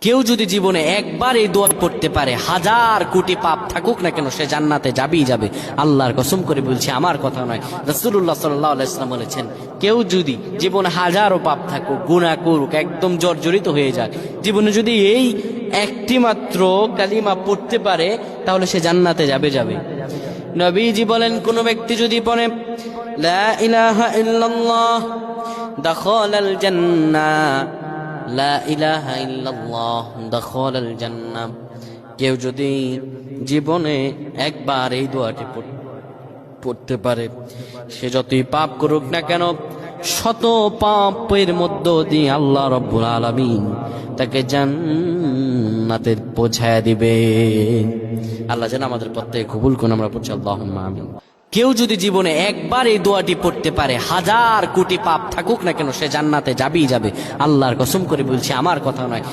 কেউ যদি জীবনে একবার এই দোয়া পড়তে পারে, হাজার কোটি পাপ থাকুক না কেন সে জান্নাতে যাবেই যাবে। আল্লাহর কসম করে বলছি, আমার কথা নয়, রাসূলুল্লাহ সাল্লাল্লাহু আলাইহি ওয়াসাল্লাম বলেছেন, কেউ যদি জীবনে হাজারো পাপ থাকুক, গুনাহ করুক, একদম জর্জরিত হয়ে যাক, জীবনে যদি এই একটি মাত্র কালিমা পড়তে পারে তাহলে সে জান্নাতে যাবে। নবীজি বলেন, কোন ব্যক্তি যদি পড়ে লা ইলাহা ইল্লাল্লাহ দাখালাল জান্নাহ, লা ইলাহা ইল্লাল্লাহ দাখালাল জান্নাহ, কেউ যদি জীবনে একবার এই দোয়াটি পড়তে পারে, সে যতই পাপ করুক না কেন, শত পাপের মধ্য দিয়ে আল্লাহ রাব্বুল আলামিন তাকে জান্নাতে পৌঁছায় দিবে। আল্লাহ যেন আমাদের প্রত্যেকে কবুল করুন, আমরা পড়ছি আল্লাহুম্মা আমিন। কেউ যদি জীবনে একবার এই দোয়াটি পড়তে পারে, হাজার কোটি পাপ থাকুক না কেন সে জান্নাতে যাবেই যাবে। আল্লাহর কসম করে বলছি, আমার কথা নয়।